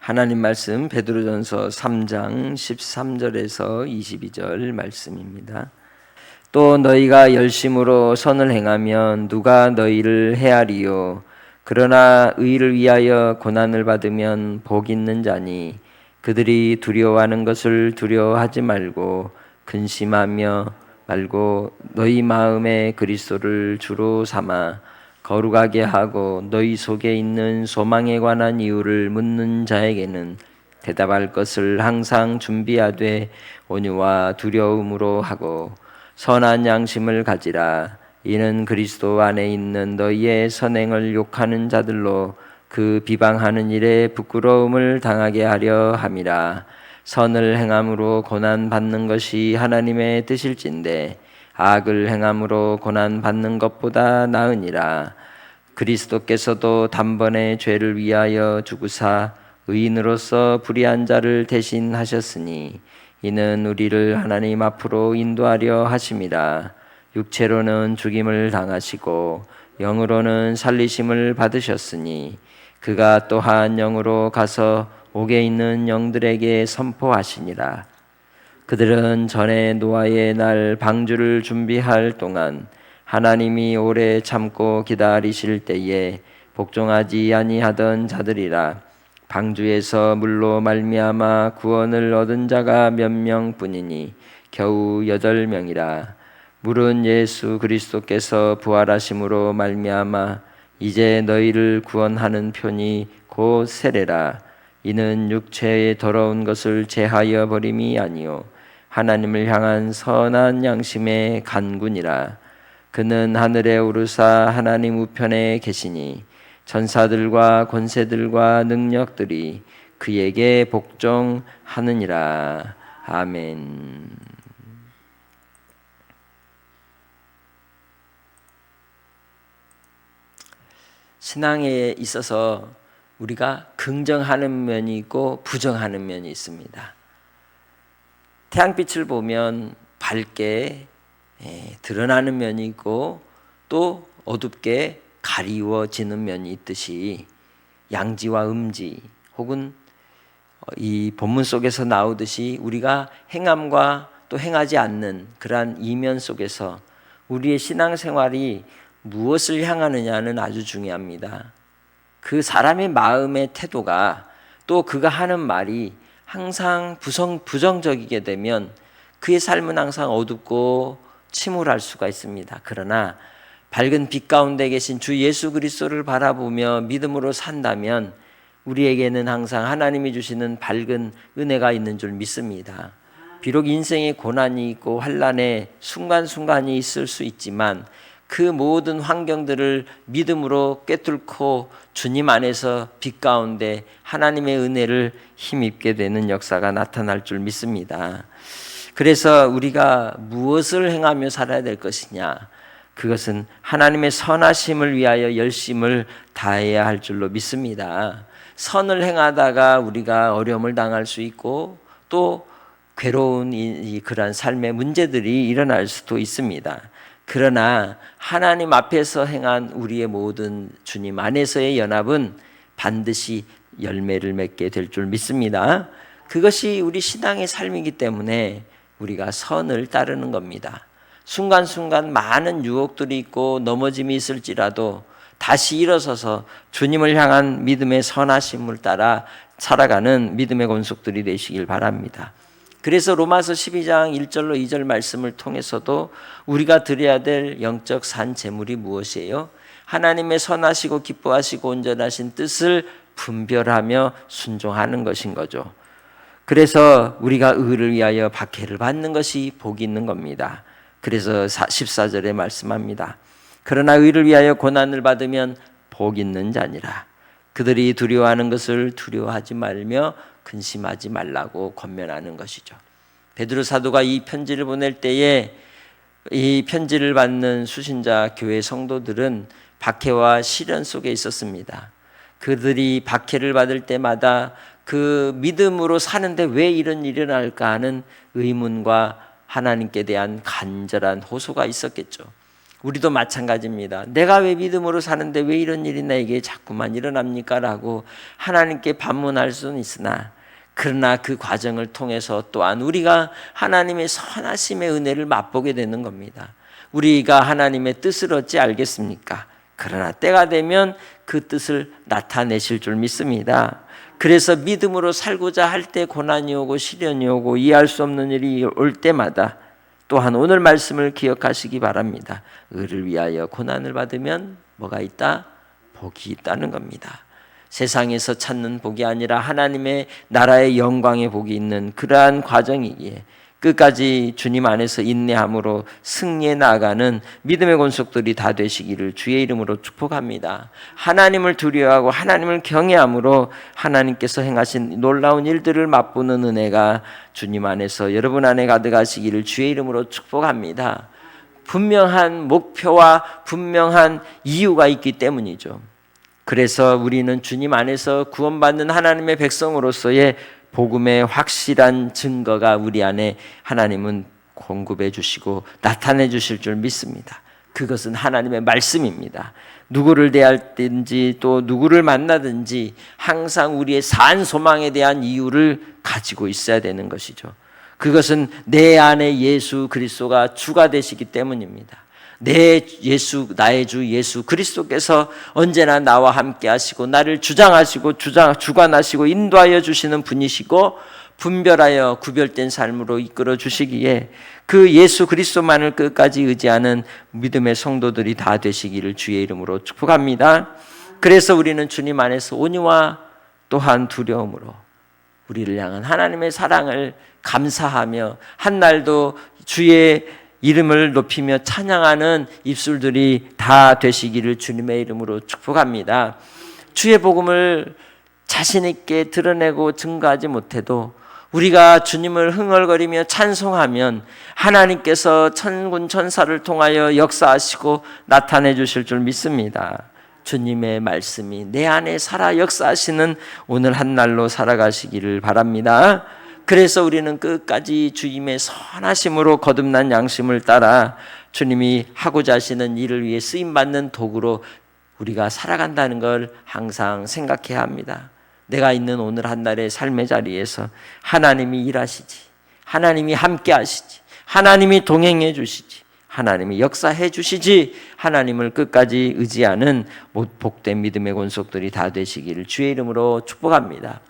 하나님 말씀 베드로전서 3장 13절에서 22절 말씀입니다. 또 너희가 열심으로 선을 행하면 누가 너희를 해하리요? 그러나 의를 위하여 고난을 받으면 복 있는 자니 그들이 두려워하는 것을 두려워하지 말고 근심하며 말고 너희 마음에 그리스도를 주로 삼아 거룩하게 하고 너희 속에 있는 소망에 관한 이유를 묻는 자에게는 대답할 것을 항상 준비하되 온유와 두려움으로 하고 선한 양심을 가지라. 이는 그리스도 안에 있는 너희의 선행을 욕하는 자들로 그 비방하는 일에 부끄러움을 당하게 하려 함이라. 선을 행함으로 고난 받는 것이 하나님의 뜻일진데 악을 행함으로 고난 받는 것보다 나으니라. 그리스도께서도 단번에 죄를 위하여 죽으사 의인으로서 불의한 자를 대신하셨으니 이는 우리를 하나님 앞으로 인도하려 하심이라. 육체로는 죽임을 당하시고 영으로는 살리심을 받으셨으니 그가 또한 영으로 가서 옥에 있는 영들에게 선포하시니라. 그들은 전에 노아의 날 방주를 준비할 동안 하나님이 오래 참고 기다리실 때에 복종하지 아니하던 자들이라. 방주에서 물로 말미암아 구원을 얻은 자가 몇 명뿐이니 겨우 8명이라. 물은 예수 그리스도께서 부활하심으로 말미암아 이제 너희를 구원하는 편이 곧 세례라. 이는 육체의 더러운 것을 제하여 버림이 아니요 하나님을 향한 선한 양심의 간군이라. 그는 하늘에 오르사 하나님 우편에 계시니 전사들과 권세들과 능력들이 그에게 복종하느니라. 아멘. 신앙에 있어서 우리가 긍정하는 면이 있고 부정하는 면이 있습니다. 태양빛을 보면 밝게 드러나는 면이 있고 또 어둡게 가리워지는 면이 있듯이 양지와 음지 혹은 이 본문 속에서 나오듯이 우리가 행함과 또 행하지 않는 그러한 이면 속에서 우리의 신앙생활이 무엇을 향하느냐는 아주 중요합니다. 그 사람의 마음의 태도가 또 그가 하는 말이 항상 부정적이게 되면 그의 삶은 항상 어둡고 침울할 수가 있습니다. 그러나 밝은 빛 가운데 계신 주 예수 그리스도를 바라보며 믿음으로 산다면 우리에게는 항상 하나님이 주시는 밝은 은혜가 있는 줄 믿습니다. 비록 인생에 고난이 있고 환난의 순간순간이 있을 수 있지만 그 모든 환경들을 믿음으로 꿰뚫고 주님 안에서 빛 가운데 하나님의 은혜를 힘입게 되는 역사가 나타날 줄 믿습니다. 그래서 우리가 무엇을 행하며 살아야 될 것이냐? 그것은 하나님의 선하심을 위하여 열심을 다해야 할 줄로 믿습니다. 선을 행하다가 우리가 어려움을 당할 수 있고 또 괴로운 그러한 삶의 문제들이 일어날 수도 있습니다. 그러나 하나님 앞에서 행한 우리의 모든 주님 안에서의 연합은 반드시 열매를 맺게 될 줄 믿습니다. 그것이 우리 신앙의 삶이기 때문에 우리가 선을 따르는 겁니다. 순간순간 많은 유혹들이 있고 넘어짐이 있을지라도 다시 일어서서 주님을 향한 믿음의 선하심을 따라 살아가는 믿음의 권속들이 되시길 바랍니다. 그래서 로마서 12장 1절로 2절 말씀을 통해서도 우리가 드려야 될 영적 산 제물이 무엇이에요? 하나님의 선하시고 기뻐하시고 온전하신 뜻을 분별하며 순종하는 것인 거죠. 그래서 우리가 의를 위하여 박해를 받는 것이 복이 있는 겁니다. 그래서 14절에 말씀합니다. 그러나 의를 위하여 고난을 받으면 복 있는 자니라. 그들이 두려워하는 것을 두려워하지 말며 근심하지 말라고 권면하는 것이죠. 베드로 사도가 이 편지를 보낼 때에 이 편지를 받는 수신자 교회 성도들은 박해와 시련 속에 있었습니다. 그들이 박해를 받을 때마다 그 믿음으로 사는데 왜 이런 일이 일어날까 하는 의문과 하나님께 대한 간절한 호소가 있었겠죠. 우리도 마찬가지입니다. 내가 왜 믿음으로 사는데 왜 이런 일이 나에게 자꾸만 일어납니까? 라고 하나님께 반문할 수는 있으나, 그러나 그 과정을 통해서 또한 우리가 하나님의 선하심의 은혜를 맛보게 되는 겁니다. 우리가 하나님의 뜻을 어찌 알겠습니까? 그러나 때가 되면 그 뜻을 나타내실 줄 믿습니다. 그래서 믿음으로 살고자 할 때 고난이 오고 시련이 오고 이해할 수 없는 일이 올 때마다 또한 오늘 말씀을 기억하시기 바랍니다. 의를 위하여 고난을 받으면 뭐가 있다? 복이 있다는 겁니다. 세상에서 찾는 복이 아니라 하나님의 나라의 영광의 복이 있는 그러한 과정이기에 끝까지 주님 안에서 인내함으로 승리해 나아가는 믿음의 권속들이 다 되시기를 주의 이름으로 축복합니다. 하나님을 두려워하고 하나님을 경외함으로 하나님께서 행하신 놀라운 일들을 맛보는 은혜가 주님 안에서 여러분 안에 가득하시기를 주의 이름으로 축복합니다. 분명한 목표와 분명한 이유가 있기 때문이죠. 그래서 우리는 주님 안에서 구원받는 하나님의 백성으로서의 복음의 확실한 증거가 우리 안에 하나님은 공급해 주시고 나타내 주실 줄 믿습니다. 그것은 하나님의 말씀입니다. 누구를 대할 때든지 또 누구를 만나든지 항상 우리의 산 소망에 대한 이유를 가지고 있어야 되는 것이죠. 그것은 내 안에 예수 그리스도가 주가 되시기 때문입니다. 나의 주 예수 그리스도께서 언제나 나와 함께 하시고 나를 주장하시고 주관하시고 인도하여 주시는 분이시고 분별하여 구별된 삶으로 이끌어 주시기에 그 예수 그리스도만을 끝까지 의지하는 믿음의 성도들이 다 되시기를 주의 이름으로 축복합니다. 그래서 우리는 주님 안에서 온유와 또한 두려움으로 우리를 향한 하나님의 사랑을 감사하며 한날도 주의 이름을 높이며 찬양하는 입술들이 다 되시기를 주님의 이름으로 축복합니다. 주의 복음을 자신 있게 드러내고 증거하지 못해도 우리가 주님을 흥얼거리며 찬송하면 하나님께서 천군 천사를 통하여 역사하시고 나타내 주실 줄 믿습니다. 주님의 말씀이 내 안에 살아 역사하시는 오늘 한날로 살아가시기를 바랍니다. 그래서 우리는 끝까지 주님의 선하심으로 거듭난 양심을 따라 주님이 하고자 하시는 일을 위해 쓰임받는 도구로 우리가 살아간다는 걸 항상 생각해야 합니다. 내가 있는 오늘 한날의 삶의 자리에서 하나님이 일하시지, 하나님이 함께 하시지, 하나님이 동행해 주시지, 하나님이 역사해 주시지, 하나님을 끝까지 의지하는 복된 믿음의 권속들이 다 되시기를 주의 이름으로 축복합니다.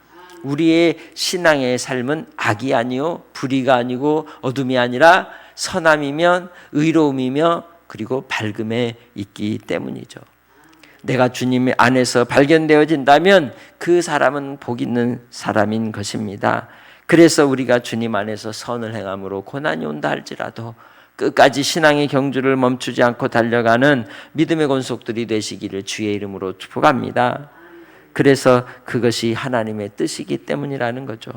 우리의 신앙의 삶은 악이 아니요 불의가 아니고 어둠이 아니라 선함이면 의로움이며 그리고 밝음에 있기 때문이죠. 내가 주님 안에서 발견되어진다면 그 사람은 복 있는 사람인 것입니다. 그래서 우리가 주님 안에서 선을 행함으로 고난이 온다 할지라도 끝까지 신앙의 경주를 멈추지 않고 달려가는 믿음의 권속들이 되시기를 주의 이름으로 축복합니다. 그래서 그것이 하나님의 뜻이기 때문이라는 거죠.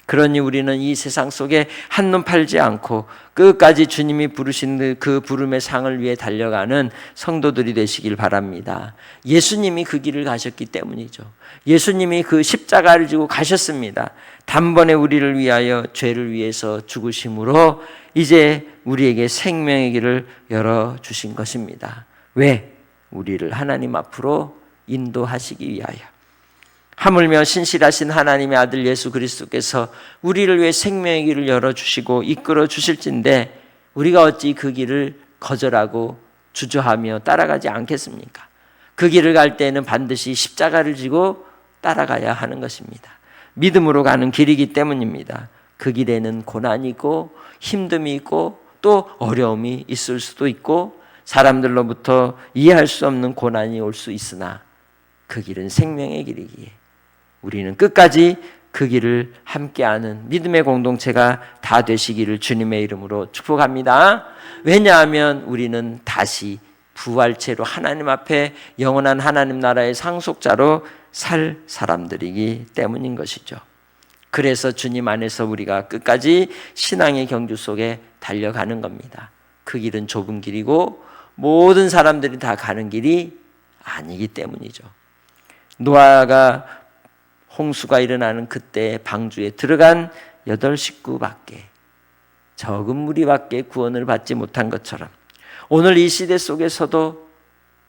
그러니 우리는 이 세상 속에 한눈 팔지 않고 끝까지 주님이 부르신 그 부름의 상을 위해 달려가는 성도들이 되시길 바랍니다. 예수님이 그 길을 가셨기 때문이죠. 예수님이 그 십자가를 지고 가셨습니다. 단번에 우리를 위하여 죄를 위해서 죽으심으로 이제 우리에게 생명의 길을 열어주신 것입니다. 왜? 우리를 하나님 앞으로 인도하시기 위하여. 하물며 신실하신 하나님의 아들 예수 그리스도께서 우리를 위해 생명의 길을 열어주시고 이끌어 주실진데 우리가 어찌 그 길을 거절하고 주저하며 따라가지 않겠습니까? 그 길을 갈 때는 반드시 십자가를 지고 따라가야 하는 것입니다. 믿음으로 가는 길이기 때문입니다. 그 길에는 고난이 있고 힘듦이 있고 또 어려움이 있을 수도 있고 사람들로부터 이해할 수 없는 고난이 올 수 있으나 그 길은 생명의 길이기에 우리는 끝까지 그 길을 함께하는 믿음의 공동체가 다 되시기를 주님의 이름으로 축복합니다. 왜냐하면 우리는 다시 부활체로 하나님 앞에 영원한 하나님 나라의 상속자로 살 사람들이기 때문인 것이죠. 그래서 주님 안에서 우리가 끝까지 신앙의 경주 속에 달려가는 겁니다. 그 길은 좁은 길이고 모든 사람들이 다 가는 길이 아니기 때문이죠. 노아가 홍수가 일어나는 그때 방주에 들어간 8 식구밖에 적은 무리밖에 구원을 받지 못한 것처럼 오늘 이 시대 속에서도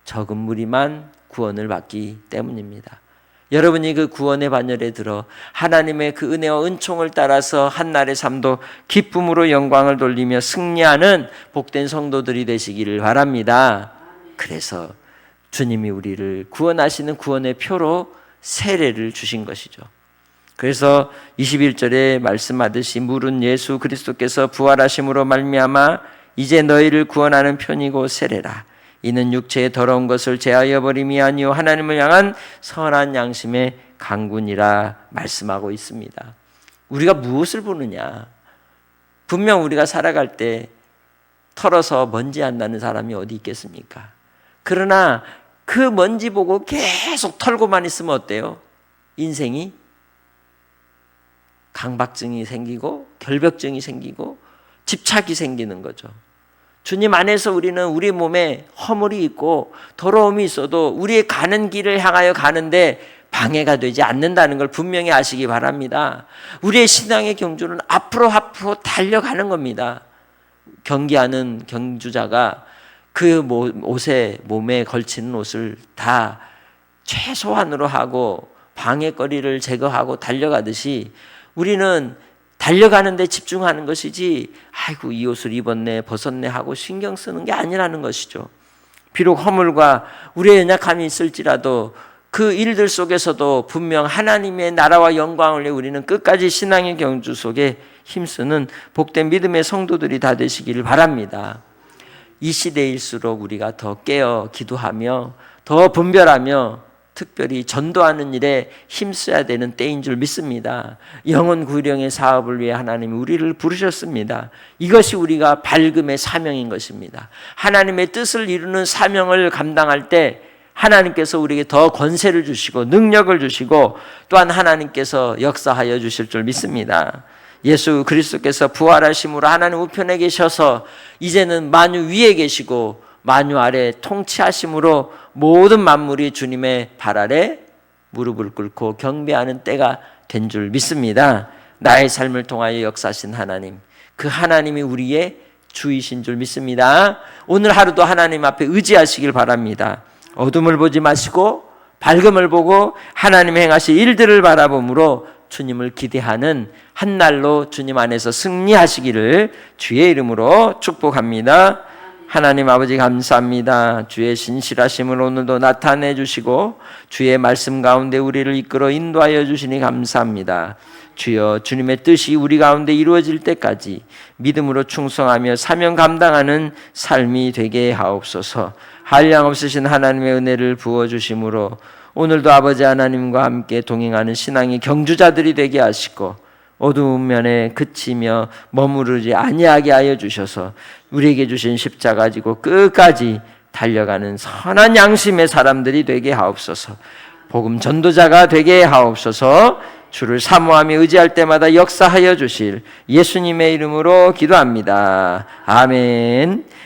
적은 무리만 구원을 받기 때문입니다. 여러분이 그 구원의 반열에 들어 하나님의 그 은혜와 은총을 따라서 한날의 삶도 기쁨으로 영광을 돌리며 승리하는 복된 성도들이 되시기를 바랍니다. 그래서 주님이 우리를 구원하시는 구원의 표로 세례를 주신 것이죠. 그래서 21절에 말씀하듯이 물은 예수 그리스도께서 부활하심으로 말미암아 이제 너희를 구원하는 편이고 세례라. 이는 육체의 더러운 것을 제하여 버림이 아니요 하나님을 향한 선한 양심의 강군이라 말씀하고 있습니다. 우리가 무엇을 보느냐? 분명 우리가 살아갈 때 털어서 먼지 안 나는 사람이 어디 있겠습니까? 그러나 그 먼지 보고 계속 털고만 있으면 어때요? 인생이 강박증이 생기고 결벽증이 생기고 집착이 생기는 거죠. 주님 안에서 우리는 우리 몸에 허물이 있고 더러움이 있어도 우리의 가는 길을 향하여 가는데 방해가 되지 않는다는 걸 분명히 아시기 바랍니다. 우리의 신앙의 경주는 앞으로 달려가는 겁니다. 경기하는 경주자가 그 옷에 몸에 걸치는 옷을 다 최소한으로 하고 방해거리를 제거하고 달려가듯이 우리는 달려가는데 집중하는 것이지 아이고 이 옷을 입었네 벗었네 하고 신경 쓰는 게 아니라는 것이죠. 비록 허물과 우리의 연약함이 있을지라도 그 일들 속에서도 분명 하나님의 나라와 영광을 위해 우리는 끝까지 신앙의 경주 속에 힘쓰는 복된 믿음의 성도들이 다 되시기를 바랍니다. 이 시대일수록 우리가 더 깨어 기도하며 더 분별하며 특별히 전도하는 일에 힘써야 되는 때인 줄 믿습니다. 영혼 구령의 사업을 위해 하나님이 우리를 부르셨습니다. 이것이 우리가 밝음의 사명인 것입니다. 하나님의 뜻을 이루는 사명을 감당할 때 하나님께서 우리에게 더 권세를 주시고 능력을 주시고 또한 하나님께서 역사하여 주실 줄 믿습니다. 예수 그리스도께서 부활하심으로 하나님 우편에 계셔서 이제는 만유 위에 계시고 만유 아래 통치하심으로 모든 만물이 주님의 발 아래 무릎을 꿇고 경배하는 때가 된 줄 믿습니다. 나의 삶을 통하여 역사하신 하나님, 그 하나님이 우리의 주이신 줄 믿습니다. 오늘 하루도 하나님 앞에 의지하시길 바랍니다. 어둠을 보지 마시고 밝음을 보고 하나님 행하실 일들을 바라보므로 주님을 기대하는 한 날로 주님 안에서 승리하시기를 주의 이름으로 축복합니다. 하나님 아버지 감사합니다. 주의 신실하심을 오늘도 나타내 주시고 주의 말씀 가운데 우리를 이끌어 인도하여 주시니 감사합니다. 주여 주님의 뜻이 우리 가운데 이루어질 때까지 믿음으로 충성하며 사명 감당하는 삶이 되게 하옵소서. 한량 없으신 하나님의 은혜를 부어주심으로 오늘도 아버지 하나님과 함께 동행하는 신앙의 경주자들이 되게 하시고 어두운 면에 그치며 머무르지 아니하게 하여 주셔서 우리에게 주신 십자가 지고 끝까지 달려가는 선한 양심의 사람들이 되게 하옵소서. 복음 전도자가 되게 하옵소서. 주를 사모하며 의지할 때마다 역사하여 주실 예수님의 이름으로 기도합니다. 아멘.